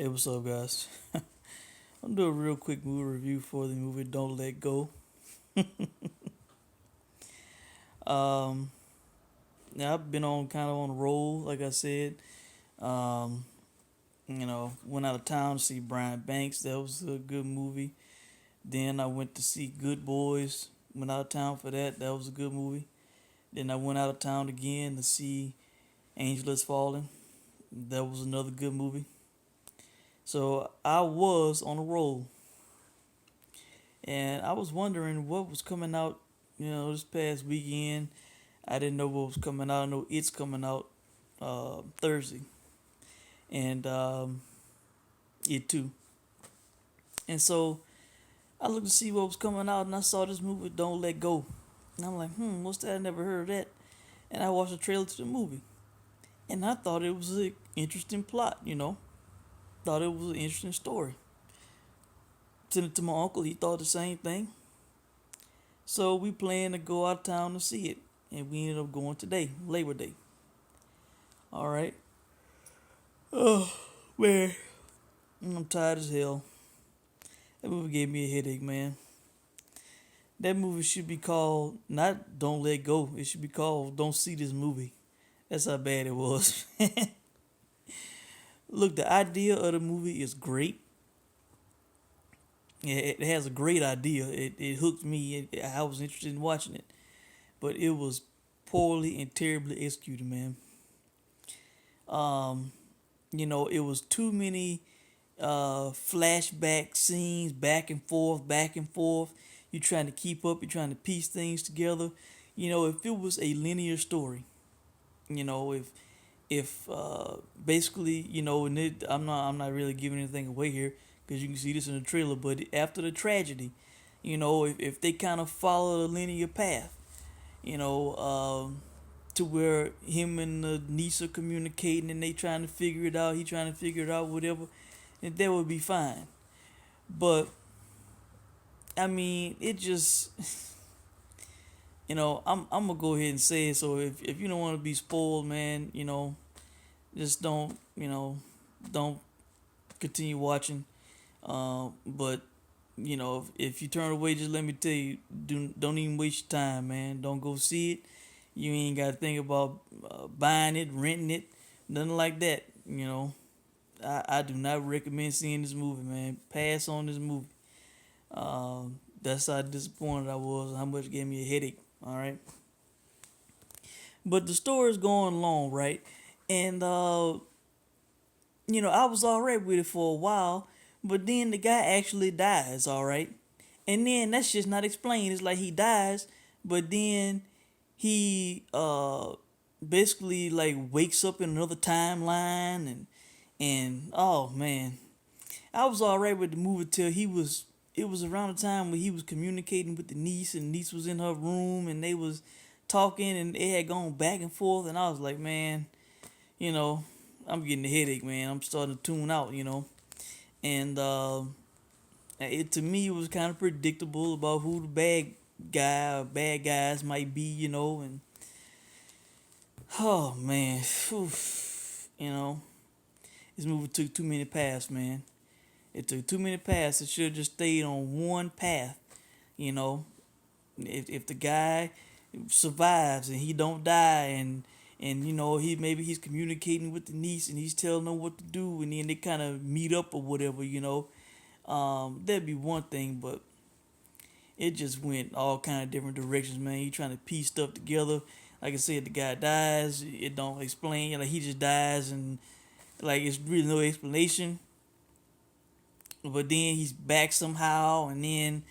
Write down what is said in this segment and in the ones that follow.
Hey, what's up, guys? I'm doing a real quick movie review for the movie Don't Let Go. Um, Now I've been on kind of on a roll, like I said. Um, went out of town to see Brian Banks. That was a good movie. Then I went to see Good Boys. Went out of town for that. That was a good movie. Then I went out of town again to see Angel Has Fallen. That was another good movie. So I was on a roll. And I was wondering what was coming out, this past weekend. I didn't know what was coming out. I know it's coming out Thursday, and it too. And so I looked to see what was coming out, and I saw this movie, Don't Let Go. And I'm like, what's that? I never heard of that. And I watched the trailer to the movie, and I thought it was an interesting plot. Thought it was an interesting story. Sent it to my uncle. He thought the same thing. So we planned to go out of town to see it, and we ended up going today, Labor Day. All right. Oh man, I'm tired as hell. That movie gave me a headache, man. That movie should be called not Don't Let Go. It should be called Don't See This Movie. That's how bad it was. Look, the idea of the movie is great. It has a great idea. It hooked me. I was interested in watching it, but it was poorly and terribly executed, man. Um, it was too many flashback scenes, back and forth, back and forth. You're trying to keep up. You're trying to piece things together. If it was a linear story, if basically, and I'm not really giving anything away here because you can see this in the trailer. But after the tragedy, if they kind of follow a linear path, you know, to where him and the niece are communicating and they trying to figure it out, he trying to figure it out, whatever, and that would be fine. But I mean, it just, I'm gonna go ahead and say it. So if you don't want to be spoiled, man, just don't continue watching. But if you turn away, just let me tell you, don't even waste your time, man. Don't go see it. You ain't got to think about buying it, renting it, nothing like that. I do not recommend seeing this movie, man. Pass on this movie. That's how disappointed I was, how much it gave me a headache. All right, but the story's going along, right? And I was alright with it for a while, but then the guy actually dies, all right, and then that's just not explained. It's like he dies, but then he basically like wakes up in another timeline, and oh man, I was alright with the movie till he was. It was around the time when he was communicating with the niece, and the niece was in her room, and they was talking, and it had gone back and forth, and I was like, man, you know, I'm getting a headache, man. I'm starting to tune out. And it to me it was kind of predictable about who the bad guy or bad guys might be. And oh man, whew, you know, this movie took too many paths, man. It took too many paths. It should have just stayed on one path. You know, if the guy survives and he don't die, and he's communicating with the niece and he's telling them what to do, and then they kind of meet up or whatever. That'd be one thing, but it just went all kind of different directions, man. You trying to piece stuff together. Like I said, the guy dies. It don't explain. Like he just dies, and like it's really no explanation. But then he's back somehow, and then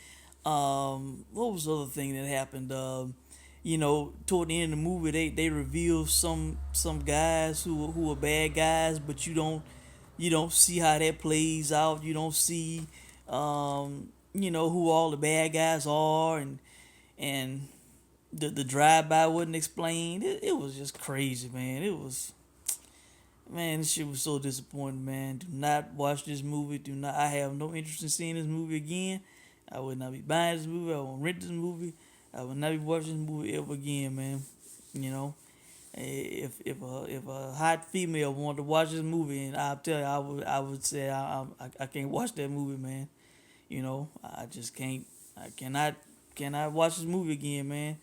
what was the other thing that happened? Toward the end of the movie, they reveal some guys who are bad guys, but you don't see how that plays out. You don't see who all the bad guys are, and the drive by wasn't explained. It was just crazy, man. This shit was so disappointing, man. Do not watch this movie. Do not. I have no interest in seeing this movie again. I would not be buying this movie. I won't rent this movie. I will not be watching this movie ever again, man. You know, If a hot female wanted to watch this movie, and I'll tell you, I would say I can't watch that movie, man. I just can't. I cannot watch this movie again, man.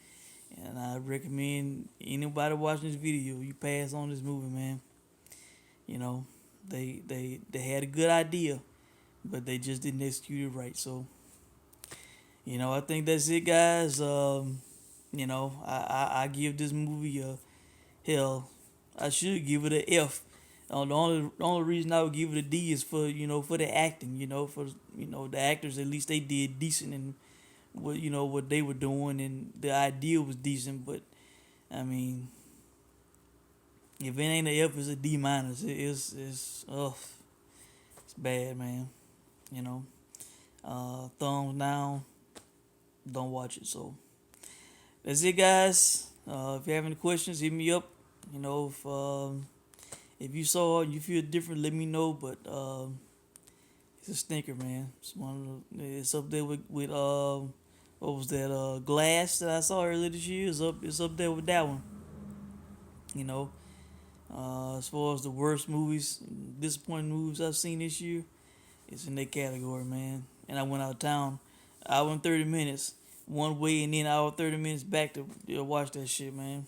And I recommend anybody watching this video, you pass on this movie, man. You know, they had a good idea, but they just didn't execute it right. So, I think that's it, guys. I give this movie a hell. I should give it a F. The only reason I would give it a D is for the acting. For the actors, at least they did decent in what they were doing, and the idea was decent. But I mean, if it ain't a F, it's a D minus. It's bad, man. Thumbs down. Don't watch it. So that's it, guys. If you have any questions, hit me up. If you saw it, you feel different, let me know. But it's a stinker, man. It's up there with what was that? Glass that I saw earlier this year. It's up there with that one. You know, as far as the worst movies, disappointing movies I've seen this year, it's in that category, man. And I went out of town, hour and 30 minutes one way, and then hour 30 minutes back to watch that shit, man.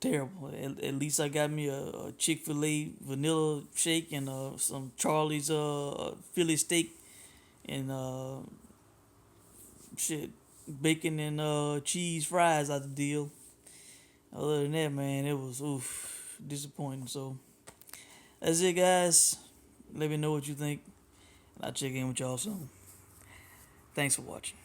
Terrible. At least I got me a Chick-fil-A vanilla shake and some Charlie's Philly steak and shit bacon and cheese fries out the deal. Other than that, man, it was disappointing. So that's it, guys. Let me know what you think, and I'll check in with y'all soon. Thanks for watching.